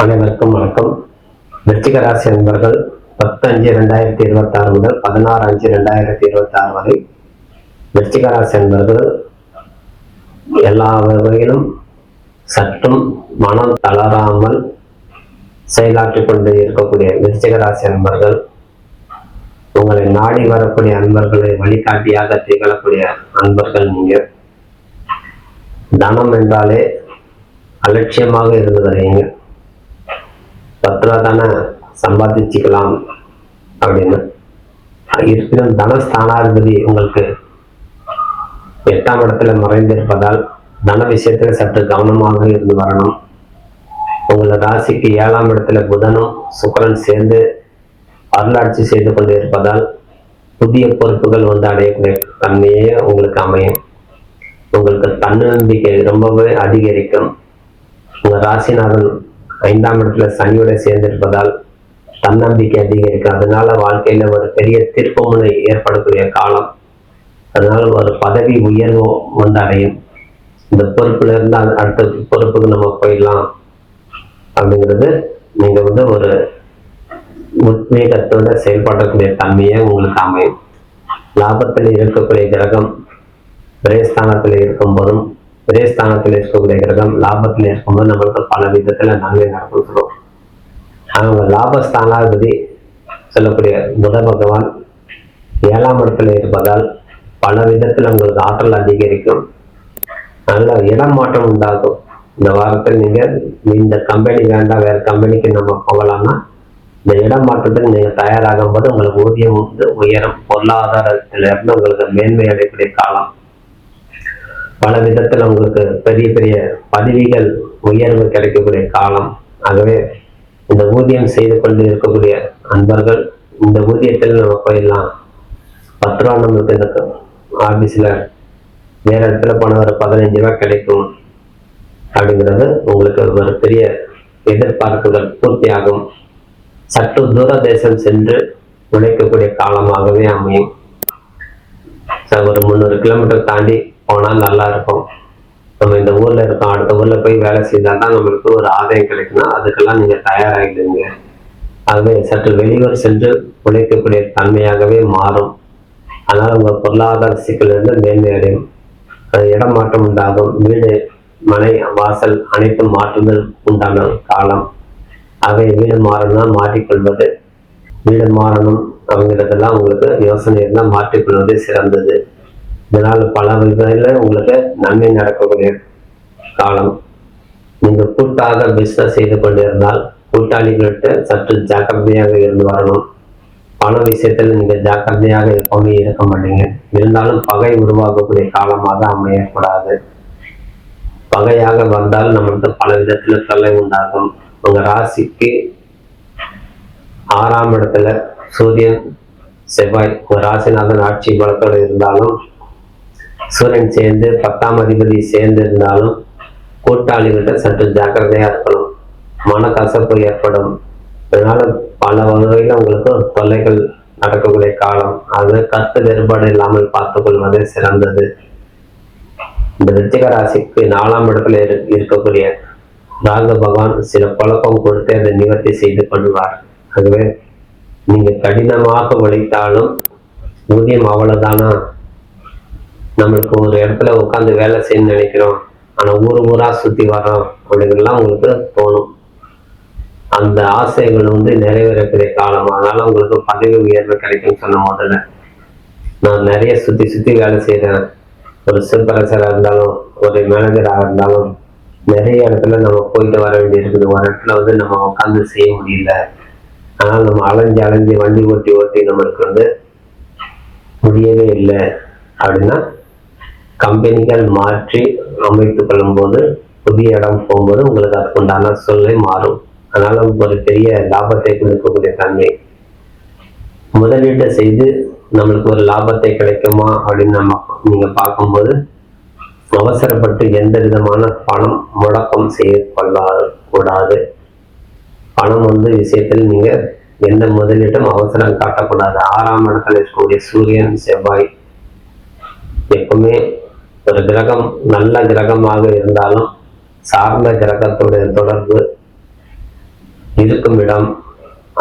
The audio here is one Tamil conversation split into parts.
அனைவருக்கும் வணக்கம். விருச்சிக ராசி அன்பர்கள் 10/5/2026 முதல் 16/5/2026 வரை விருச்சிக ராசி அன்பர்கள் எல்லா வகையிலும் சற்றும் மனம் தளராமல் செயலாற்றிக் கொண்டு இருக்கக்கூடிய விருச்சிக ராசி அன்பர்கள், உங்களை நாடி வரக்கூடிய அன்பர்களை வழிகாட்டியாக திகழக்கூடிய அன்பர்கள். நீங்கள் தனம் என்றாலே அலட்சியமாக இருந்து வரீங்க. 10 ரூபா தானே சம்பாதிச்சுக்கலாம் அப்படின்னு. இருப்பினும் தனஸ்தானாதிபதி உங்களுக்கு 8ஆம் இடத்துல மறைந்திருப்பதால் தன விஷயத்துல சற்று கவனமாக இருந்து வரணும். உங்களோட ராசிக்கு 7ஆம் இடத்துல புதனும் சுக்கிரன் சேர்ந்து அருளாட்சி செய்து கொண்டு இருப்பதால் புதிய பொறுப்புகள் அடையக்கூடிய தன்மையே உங்களுக்கு அமையும். உங்களுக்கு தன்னம்பிக்கை ரொம்பவே அதிகரிக்கும். உங்க ராசிநாதன் 5ஆம் இடத்துல சனியோட சேர்ந்திருப்பதால் தன்னம்பிக்கை அதிகரிக்கும். அதனால வாழ்க்கையில ஒரு பெரிய திருப்புமுனை ஏற்படக்கூடிய காலம். அதனால ஒரு பதவி உயர்வு அடையும். இந்த பொறுப்புல இருந்து அடுத்த பொறுப்புக்கு நம்ம போயிடலாம் அப்படிங்கிறது நீங்க ஒரு உத்வேகத்தோட செயல்படக்கூடிய தன்மையை உங்களுக்கு அமையும். லாபத்தில் இருக்கக்கூடிய கிரகம் விரயஸ்தானத்தில் இருக்கும் போதும், விரயஸ்தானத்தில் இருக்கக்கூடிய கிரகம் லாபத்தில் இருக்கும்போது நம்மளுக்கு பல விதத்துல நன்மை நடக்கும். அவங்க லாபஸ்தானாதிபதி சொல்லக்கூடிய புத பகவான் 7ஆம் இடத்துல இருப்பதால் பல விதத்துல உங்களுக்கு ஆற்றல் அதிகரிக்கும். நல்ல இடம் மாற்றம் உண்டாகும். இந்த வாரத்தில் நீங்க இந்த கம்பெனி வேண்டாம், வேற கம்பெனிக்கு நம்ம போகலாம்னா இந்த இடம் மாற்றத்துக்கு நீங்க தயாராகும் போது உங்களுக்கு ஊதியம் உயரும். பொருளாதாரத்திலிருந்து உங்களுக்கு மேன்மை அடையக்கூடிய காலம். பல விதத்துல உங்களுக்கு பெரிய பெரிய பதவிகள் உயர்வு கிடைக்கக்கூடிய காலம். ஆகவே இந்த ஊதியம் செய்து கொண்டு இருக்கக்கூடிய அன்பர்கள், இந்த ஊதியத்தில் நம்ம போயிடலாம், 10 ரூபா நம்மளுக்கு இந்த ஆபீஸ்ல வேற இடத்துல போன ஒரு 15 ரூபா கிடைக்கும் அப்படிங்கிறது உங்களுக்கு ஒரு பெரிய எதிர்பார்ப்புகள் பூர்த்தியாகும். சற்று தூர தேசம் சென்று உழைக்கக்கூடிய காலமாகவே அமையும். ஒரு 300 கிலோமீட்டர் தாண்டி போனால் நல்லா இருக்கும். நம்ம இந்த ஊர்ல இருக்கோம், அடுத்த ஊர்ல போய் வேலை செய்தால்தான் நம்மளுக்கு ஒரு ஆதாயம் கிடைக்கும்னா அதுக்கெல்லாம் நீங்க தயாராகிடுங்க. ஆகவே சற்று வெளியூர் சென்று உழைக்கக்கூடிய தன்மையாகவே மாறும். அதனால உங்க பொருளாதார சிக்கலிருந்து மேன்மை அடையும். இடம் மாற்றம் உண்டாகும். வீடு மனை வாசல் அனைத்து மாற்றுதல் உண்டான காலம். ஆகவே வீடு மாறணும்னா மாற்றிக்கொள்வது, வீடு மாறணும் அப்படிங்கிறதெல்லாம் உங்களுக்கு யோசனை இருந்தால் மாற்றிக்கொள்வது சிறந்தது. இதனால் பல வகையில் உங்களுக்கு நன்மை நடக்கக்கூடிய காலம். நீங்க கூட்டாக பிசினஸ் செய்து கொண்டிருந்தால் கூட்டாளிகள்கிட்ட சற்று ஜாக்கிரதையாக இருந்து வரணும். பண விஷயத்தில் நீங்க ஜாக்கிரதையாக எப்பவுமே இருக்க மாட்டீங்க. இருந்தாலும் பகை உருவாக்கக்கூடிய காலமாக அமையக்கூடாது. பகையாக வந்தால் நம்மளுக்கு பல விதத்துல தொல்லை உண்டாகும். உங்க ராசிக்கு 6ஆம் இடத்துல சூரியன் செவ்வாய் உங்க ராசிநாதன் ஆட்சி பலத்தோடு இருந்தாலும், சூரியன் சேர்ந்து 10ஆம் அதிபதி சேர்ந்து இருந்தாலும் கூட்டாளிகிட்ட சற்று ஜாக்கிரதையா இருக்கணும். மனக்கசப்பு ஏற்படும். அதனால பல வகையில உங்களுக்கு தொல்லைகள் நடக்கக்கூடிய காலம். அது கருத்து வேறுபாடு இல்லாமல் பார்த்துக் கொள்வது சிறந்தது. இந்த விருச்சிக ராசிக்கு 4ஆம் இடத்துல இருக்கக்கூடிய ராகு பகவான் சில குழப்பம் கொடுத்து அதை நிவர்த்தி செய்து கொள்வார். ஆகவே நீங்க கடினமாக உழைத்தாலும் ஊதியம் அவ்வளவுதானா, நம்மளுக்கு ஒரு இடத்துல உட்காந்து வேலை செய்ய நினைக்கிறோம், ஆனா ஊரா சுத்தி வரோம் அப்படிங்கிறதுலாம் உங்களுக்கு தோணும். அந்த ஆசைகள் நிறைவேறக்கூடிய காலம். அதனால உங்களுக்கு பதவி உயர்வு கிடைக்கும்னு சொன்ன முதல்ல நான் நிறைய சுத்தி வேலை செய்யறேன். ஒரு சூப்பர்வைசரா இருந்தாலும் ஒரு மேனேஜராக இருந்தாலும் நிறைய இடத்துல நம்ம போயிட்டு வர வேண்டி இருக்குது. ஒரு இடத்துல நம்ம உட்காந்து செய்ய முடியல. ஆனால் நம்ம அலைஞ்சு வண்டி ஓட்டி நம்மளுக்கு முடியவே இல்லை அப்படின்னா கம்பெனிகள் மாற்றி அமைத்து கொள்ளும் போது புதிய இடம் போகும்போது உங்களுக்கு அதுக்கு உண்டான சூழ்நிலை மாறும். அதனால ஒரு பெரிய லாபத்தை கொடுக்கக்கூடிய தன்மை. முதலீட்டை செய்து நம்மளுக்கு ஒரு லாபத்தை கிடைக்குமா அப்படின்னு நீங்க பார்க்கும்போது அவசரப்பட்டு எந்த விதமான பணம் முடக்கம் செய்ய கொள்ளக்கூடாது. பணம் விஷயத்தில் நீங்க எந்த முதலீட்டும் அவசரம் காட்டக்கூடாது. 6ஆம் இடத்துல இருக்கக்கூடிய சூரியன் செவ்வாய் எப்பவுமே ஒரு கிரகம் நல்ல கிரகமாக இருந்தாலும் சார்ந்த கிரகத்துடைய தொடர்பு இருக்கும் இடம்,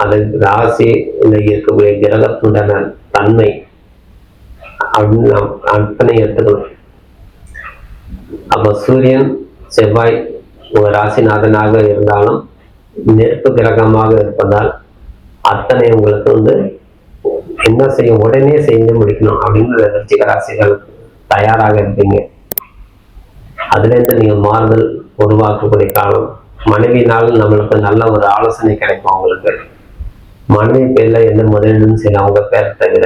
அது ராசியில இருக்கக்கூடிய கிரகத்துடன தன்மை அப்படின்னு நாம் அத்தனை எடுத்துக்கணும். அப்போ சூரியன் செவ்வாய் உங்க ராசிநாதனாக இருந்தாலும் நெருப்பு கிரகமாக இருப்பதால் அத்தனை உங்களுக்கு என்ன செய்யும், உடனே செஞ்சு முடிக்கணும் அப்படின்னு விருச்சிக ராசிகள் தயாராக இருப்பீங்க. அதுல இருந்து நீங்க மாறுதல் உருவாக்கக்கூடிய காலம். மனைவினாலும் நம்மளுக்கு நல்ல ஒரு ஆலோசனை கிடைக்கும். உங்களுக்கு மனைவி பேர்ல எந்த முதலீடும் செய்யலாம் அவங்க பேர் தவிர.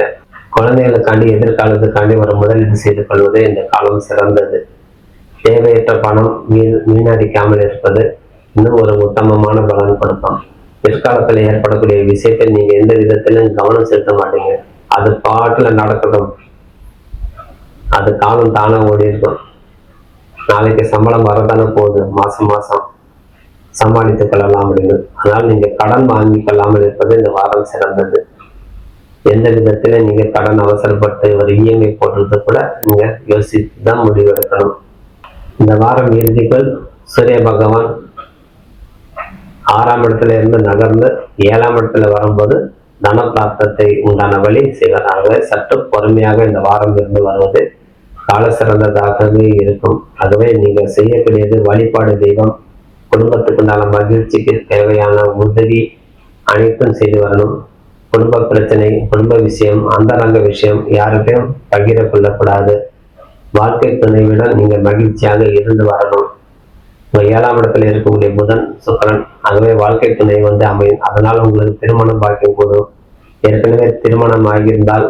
குழந்தைகளுக்காண்டி எதிர்காலத்துக்காண்டி ஒரு முதலீடு செய்து கொள்வது இந்த காலம் சிறந்தது. தேவையற்ற பணம் வீணடிக்காமல் இருப்பது இன்னும் ஒரு உத்தமமான பலன் கொடுக்கும். பிற்காலத்தில் ஏற்படக்கூடிய விஷயத்தில் நீங்க எந்த விதத்திலும் கவனம் செலுத்த மாட்டீங்க. அது பாட்டுல நடக்கட்டும், அது காலம் தானே ஓடி இருக்கும். நாளைக்கு சம்பளம் வரதானே போகுது, மாசம் சமாளித்துக் கொள்ளலாம் அப்படின்னு. அதனால் நீங்க கடன் வாங்கி கொள்ளாமல் இருப்பது இந்த வாரம் சிறந்தது. எந்த விதத்துல நீங்க கடன் அவசரப்பட்டு ஒரு இஎம்ஐ போடுறது கூட நீங்க யோசித்து தான் முடிவெடுக்கணும். இந்த வாரம் இறுதிக்குள் சூரிய பகவான் 6ஆம் இடத்துல இருந்து நகர்ந்து 7ஆம் இடத்துல வரும்போது தன பிராப்தத்தை உண்டான வழி செய்வதாக சற்று பொறுமையாக இந்த வாரம் இருந்து வருவது கால சிறந்ததாகவே இருக்கும். ஆகவே நீங்க செய்யக்கூடியது வழிபாடு தெய்வம், குடும்பத்துக்கு உண்டான மகிழ்ச்சிக்கு தேவையான உதவி அனைத்தும் செய்து வரணும். குடும்ப பிரச்சனை, குடும்ப விஷயம், அந்தரங்க விஷயம் யாருக்கையும் பகிர கொள்ளக்கூடாது. வாழ்க்கை துணைவிடம் நீங்க மகிழ்ச்சியாக இருந்து வரணும். 7ஆம் இடத்துல இருக்கக்கூடிய புதன் சுக்கிரன், ஆகவே வாழ்க்கை துணை அமையும். அதனால உங்களுக்கு திருமணம் பாக்கியம் கூடும். ஏற்கனவே திருமணம் ஆகியிருந்தால்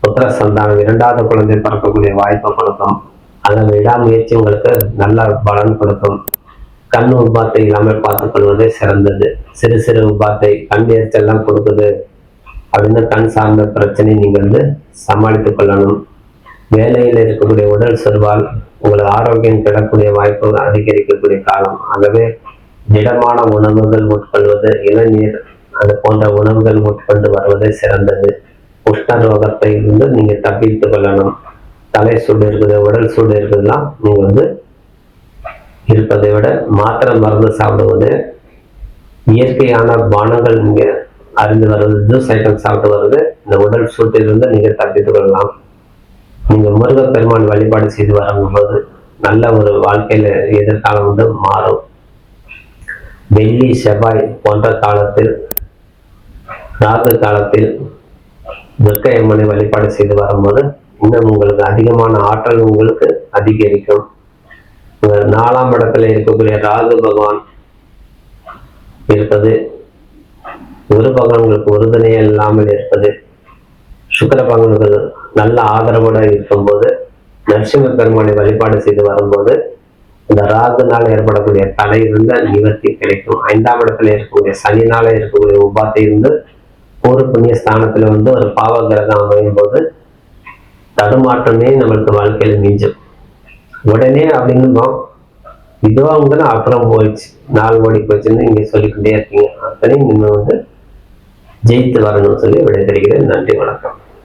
புத்திர சந்தானம் 2வது குழந்தை பிறக்கக்கூடிய வாய்ப்பை கொடுக்கும். அதன் விடாமுயற்சி உங்களுக்கு நல்ல பலன் கொடுக்கும். கண் உபாத்தை இல்லாமல் பார்த்துக் கொள்வதே சிறந்தது. சிறு சிறு உபாத்தை, கண் எரிச்சல்லாம் கொடுக்குது அப்படின்னு கண் சார்ந்த பிரச்சனை நீங்க சமாளித்துக் கொள்ளணும். வேலையில் இருக்கக்கூடிய உடல் சொர்வால் உங்களுக்கு ஆரோக்கியம் கிடக்கூடிய வாய்ப்பு அதிகரிக்கக்கூடிய காலம். ஆகவே திடமான உணவுகள் உட்கொள்வது, இளநீர் அது போன்ற உணவுகள் உட்கொண்டு வருவதே சிறந்தது. உஷ்ண ரோகத்தை நீங்க தப்பித்துக் கொள்ளணும். தலை சூடு இருக்குது, உடல் சூடு இருக்குதுலாம் நீங்க இருப்பதை விட மாத்திரை மருந்து சாப்பிடுவது, இயற்கையான பானங்கள் நீங்க அறிந்து வருவது, ஜூஸ் ஐட்டம் சாப்பிட்டு வருவது இந்த உடல் சூட்டிலிருந்து நீங்க தப்பித்துக் கொள்ளலாம். நீங்க முருகப்பெருமான் வழிபாடு செய்து வரும்போது நல்ல ஒரு வாழ்க்கையில எதிர்காலம் மாறும். வெள்ளி செவ்வாய் போன்ற காலத்தில், ராகு காலத்தில் துர்க்கை அம்மனை வழிபாடு செய்து வரும்போது இன்னும் உங்களுக்கு அதிகமான ஆற்றல் உங்களுக்கு அதிகரிக்கும். 4ஆம் இடத்துல இருக்கக்கூடிய ராகு பகவான் இருப்பது, குரு பகவான்களுக்கு உறுதுணையே இல்லாமல் இருப்பது, சுக்கிர பகவான்கள் நல்ல ஆதரவோட இருக்கும்போது நரசிம்ம பெருமானை வழிபாடு செய்து வரும்போது இந்த ராகுனால ஏற்படக்கூடிய தடையிலிருந்து நிவர்த்தி கிடைக்கும். 5ஆம் இடத்துல இருக்கக்கூடிய சனினால இருக்கக்கூடிய உபாத்தை பூர்வ புண்ணிய ஸ்தானத்துல ஒரு பாவ கிரகம் அமையும் போது தடுமாற்றமே நம்மளுக்கு வாழ்க்கையில மிஞ்சும். உடனே அப்படின்னு இதோ அப்புறம் போயிடுச்சு, நாள் ஓடி போயிடுச்சுன்னு நீங்க சொல்லிக்கிட்டே இருக்கீங்க. அத்தனையும் நீங்க ஜெயித்து வரணும்னு சொல்லி விடைபெறுகிறேன். நன்றி, வணக்கம்.